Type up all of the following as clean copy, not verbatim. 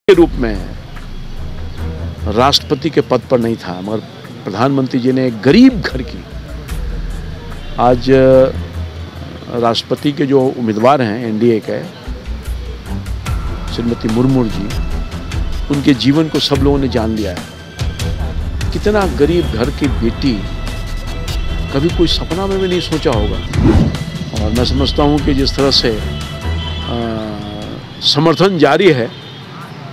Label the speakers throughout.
Speaker 1: के रूप में राष्ट्रपति के पद पर नहीं था, मगर प्रधानमंत्री जी ने एक गरीब घर की, आज राष्ट्रपति के जो उम्मीदवार हैं एनडीए के, श्रीमती मुर्मू जी, उनके जीवन को सब लोगों ने जान लिया है। कितना गरीब घर की बेटी, कभी कोई सपना में भी नहीं सोचा होगा। और मैं समझता हूँ कि जिस तरह से समर्थन जारी है,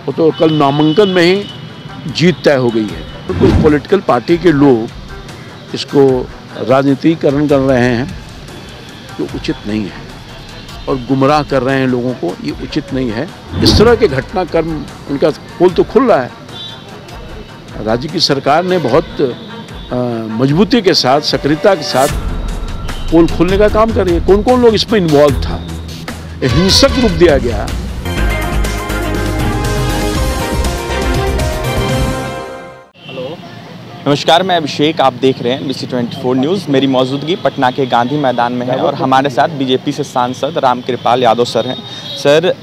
Speaker 1: वो तो कल नामांकन में ही जीत तय हो गई है। तो कुछ पॉलिटिकल पार्टी के लोग इसको राजनीतिकरण कर रहे हैं, जो उचित नहीं है, और गुमराह कर रहे हैं लोगों को, ये उचित नहीं है। इस तरह के घटनाक्रम, उनका पोल तो खुल रहा है। राज्य की सरकार ने बहुत मजबूती के साथ, सक्रियता के साथ पोल खोलने का काम कर रही है। कौन कौन लोग इसमें इन्वॉल्व था, हिंसक रूप दिया गया।
Speaker 2: नमस्कार, मैं अभिषेक, आप देख रहे हैं BC24 न्यूज़। मेरी मौजूदगी पटना के गांधी मैदान में है और हमारे साथ बीजेपी से सांसद रामकृपाल यादव सर हैं। सर,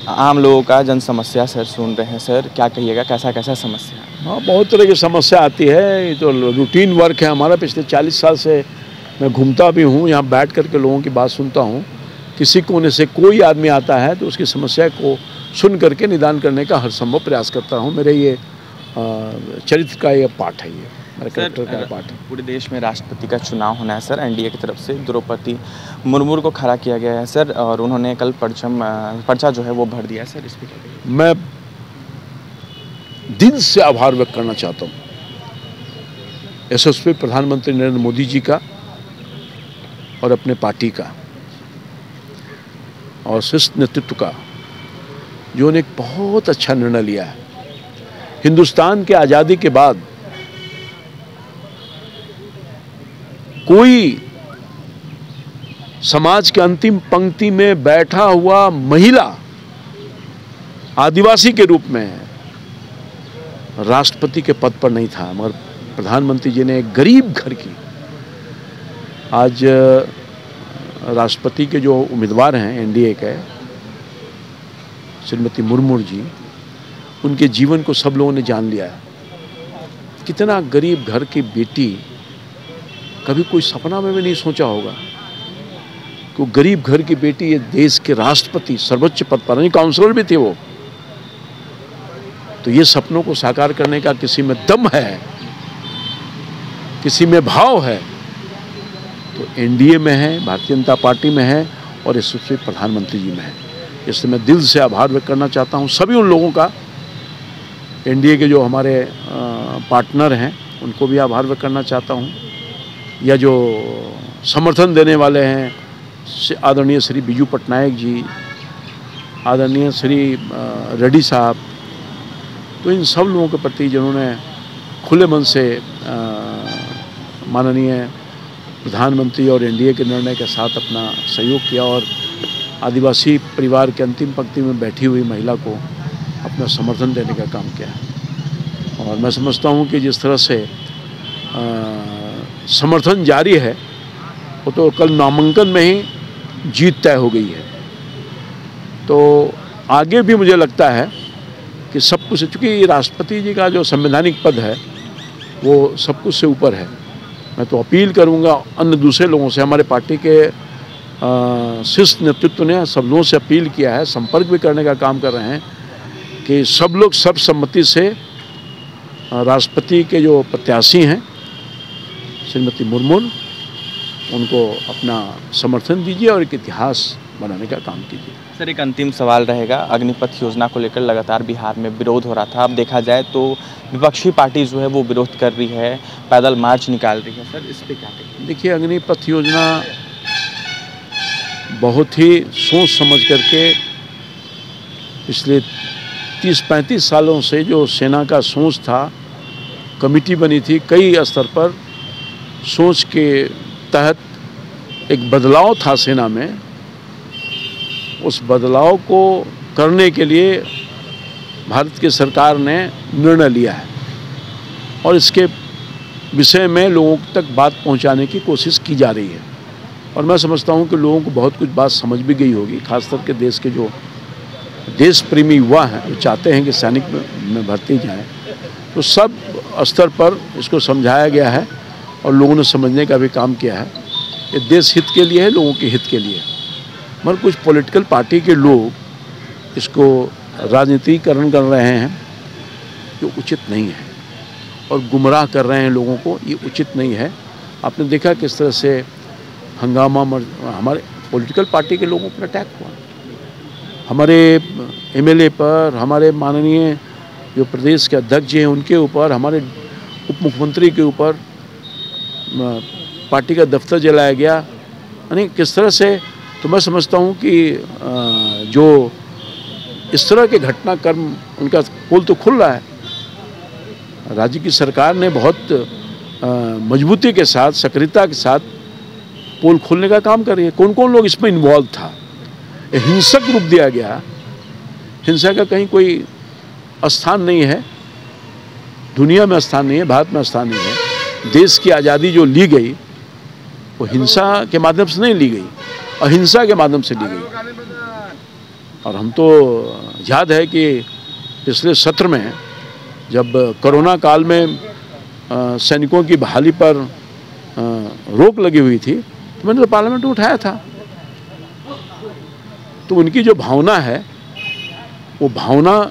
Speaker 2: आम लोगों का जन समस्या सर सुन रहे हैं। सर, क्या कहिएगा, कैसा कैसा समस्या है?
Speaker 1: हाँ, बहुत तरह की समस्या आती है। ये तो रूटीन वर्क है हमारा। पिछले 40 साल से मैं घूमता भी हूँ, यहाँ बैठ कर के लोगों की बात सुनता हूँ। किसी कोने से कोई आदमी आता है तो उसकी समस्या को सुन करके निदान करने का हर संभव प्रयास करता हूँ। मेरे ये चरित्र का ये पाठ है, ये मेरे कैरेक्टर का पाठ है। पूरे देश में राष्ट्रपति का चुनाव होना है सर। एनडीए की तरफ से द्रौपदी मुर्मू को खड़ा किया गया है सर, और उन्होंने कल पर्चा जो है वो भर दिया है सर। इस पर क्या कहिए? मैं दिल से आभार व्यक्त करना चाहता हूँ यशस्वी प्रधानमंत्री नरेंद्र मोदी जी का और अपने पार्टी का और शीर्ष नेतृत्व का, जो ने एक बहुत अच्छा निर्णय लिया है। हिंदुस्तान के आज़ादी के बाद कोई समाज के अंतिम पंक्ति में बैठा हुआ महिला आदिवासी के रूप में राष्ट्रपति के पद पर नहीं था, मगर प्रधानमंत्री जी ने एक गरीब घर की, आज राष्ट्रपति के जो उम्मीदवार हैं एनडीए के, श्रीमती मुर्मू जी, उनके जीवन को सब लोगों ने जान लिया है। कितना गरीब घर की बेटी, कभी कोई सपना में भी नहीं सोचा होगा कि गरीब घर की बेटी ये देश के राष्ट्रपति, सर्वोच्च पद पर, नहीं काउंसलर भी थे वो। तो ये सपनों को साकार करने का किसी में दम है, किसी में भाव है, तो एनडीए में है, भारतीय जनता पार्टी में है, और इस सबसे प्रधानमंत्री जी में है। इसलिए मैं दिल से आभार व्यक्त करना चाहता हूँ सभी उन लोगों का, एनडीए के जो हमारे पार्टनर हैं उनको भी आभार व्यक्त करना चाहता हूँ, या जो समर्थन देने वाले हैं, आदरणीय श्री बिजू पटनायक जी, आदरणीय श्री रेड्डी साहब, तो इन सब लोगों के प्रति जिन्होंने खुले मन से माननीय प्रधानमंत्री और एनडीए के निर्णय के साथ अपना सहयोग किया और आदिवासी परिवार के अंतिम पंक्ति में बैठी हुई महिला को अपना समर्थन देने का काम किया है। और मैं समझता हूँ कि जिस तरह से समर्थन जारी है, वो तो कल नामांकन में ही जीत तय हो गई है। तो आगे भी मुझे लगता है कि सब कुछ, चूँकि राष्ट्रपति जी का जो संवैधानिक पद है वो सब कुछ से ऊपर है। मैं तो अपील करूँगा अन्य दूसरे लोगों से, हमारे पार्टी के शीर्ष नेतृत्व ने सब लोगों से अपील किया है, संपर्क भी करने का काम कर रहे हैं, कि सब लोग सर्वसम्मति से राष्ट्रपति के जो प्रत्याशी हैं श्रीमती मुर्मू, उनको अपना समर्थन दीजिए और एक इतिहास बनाने का काम कीजिए।
Speaker 2: सर, एक अंतिम सवाल रहेगा। अग्निपथ योजना को लेकर लगातार बिहार में विरोध हो रहा था। अब देखा जाए तो विपक्षी पार्टी जो है वो विरोध कर रही है, पैदल मार्च निकाल रही है। सर, इस पर क्या कहेंगे?
Speaker 1: देखिए, अग्निपथ योजना बहुत ही सोच समझ करके पिछले 30-35 सालों से जो सेना का सोच था, कमेटी बनी थी कई स्तर पर, सोच के तहत एक बदलाव था सेना में। उस बदलाव को करने के लिए भारत की सरकार ने निर्णय लिया है और इसके विषय में लोगों तक बात पहुंचाने की कोशिश की जा रही है। और मैं समझता हूं कि लोगों को बहुत कुछ बात समझ भी गई होगी, खासकर के देश के जो देश प्रेमी युवा हैं जो चाहते हैं कि सैनिक में भर्ती जाएं, तो सब स्तर पर इसको समझाया गया है और लोगों ने समझने का भी काम किया है। ये देश हित के लिए है, लोगों के हित के लिए। मगर कुछ पॉलिटिकल पार्टी के लोग इसको राजनीतिकरण कर रहे हैं, जो उचित नहीं है, और गुमराह कर रहे हैं लोगों को, ये उचित नहीं है। आपने देखा किस तरह से हंगामा हमारे पॉलिटिकल पार्टी के लोगों पर अटैक हुआ, हमारे एमएलए पर, हमारे माननीय जो प्रदेश के अध्यक्ष हैं उनके ऊपर, हमारे उप मुख्यमंत्री के ऊपर पार्टी का दफ्तर जलाया गया। यानी किस तरह से, तो मैं समझता हूँ कि जो इस तरह के घटनाक्रम, उनका पोल तो खुल रहा है। राज्य की सरकार ने बहुत मजबूती के साथ, सक्रियता के साथ पोल खोलने का काम कर रही है। कौन कौन लोग इसमें इन्वॉल्व था, हिंसक रूप दिया गया। हिंसा का कहीं कोई स्थान नहीं है, दुनिया में स्थान नहीं है, भारत में स्थान नहीं है। देश की आज़ादी जो ली गई वो हिंसा के माध्यम से नहीं ली गई, अहिंसा के माध्यम से ली गई। और हम तो याद है कि पिछले सत्र में जब कोरोना काल में सैनिकों की बहाली पर रोक लगी हुई थी, तो मैंने तो पार्लियामेंट में उठाया था। तो उनकी जो भावना है, वो भावना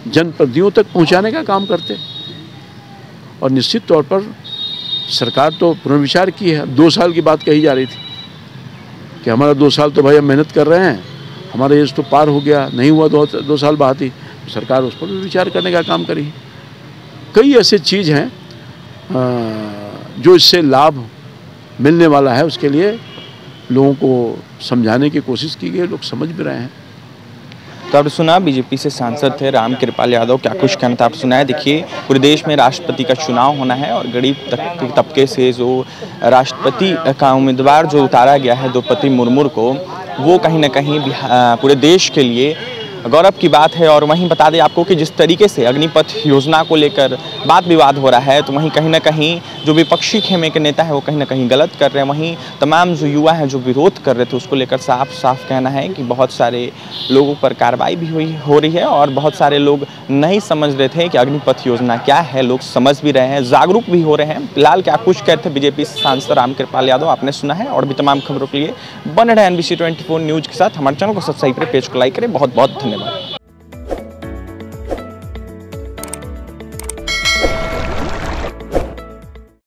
Speaker 1: जनप्रतिनिधियों तक पहुंचाने का काम करते। और निश्चित तौर पर सरकार तो पुनर्विचार की है। 2 साल की बात कही जा रही थी कि हमारा 2 साल तो भाई हम मेहनत कर रहे हैं, हमारा एज तो पार हो गया, नहीं हुआ 2 साल बाद ही। तो सरकार उस पर भी विचार करने का काम करी। कई ऐसे चीज़ हैं जो इससे लाभ मिलने वाला है, उसके लिए लोगों को समझाने की कोशिश की गई, लोग समझ भी रहे हैं।
Speaker 2: तो आपने सुना बीजेपी से सांसद थे रामकृपाल यादव, क्या कुछ कहना था आपने सुना है। देखिए, पूरे देश में राष्ट्रपति का चुनाव होना है और गरीब तबके से जो राष्ट्रपति का उम्मीदवार जो उतारा गया है द्रौपदी मुर्मू को, वो कहीं ना कहीं पूरे देश के लिए गौरव की बात है। और वहीं बता दें आपको कि जिस तरीके से अग्निपथ योजना को लेकर वाद विवाद हो रहा है, तो वहीं कहीं ना कहीं जो विपक्षी खेमे के नेता है वो कहीं ना कहीं गलत कर रहे हैं। वहीं तमाम जो युवा हैं जो विरोध कर रहे थे, उसको लेकर साफ साफ कहना है कि बहुत सारे लोगों पर कार्रवाई भी हो रही है और बहुत सारे लोग नहीं समझ रहे थे कि अग्निपथ योजना क्या है। लोग समझ भी रहे हैं, जागरूक भी हो रहे हैं। फिलहाल क्या कुछ कहते बीजेपी सांसद रामकृपाल यादव, आपने सुना है। और भी तमाम खबरों के लिए बने रहे NBC 24 न्यूज़ के साथ। हमारे चैनल को सब्सक्राइब करें, पेज को लाइक करें। बहुत बहुत धन्यवाद।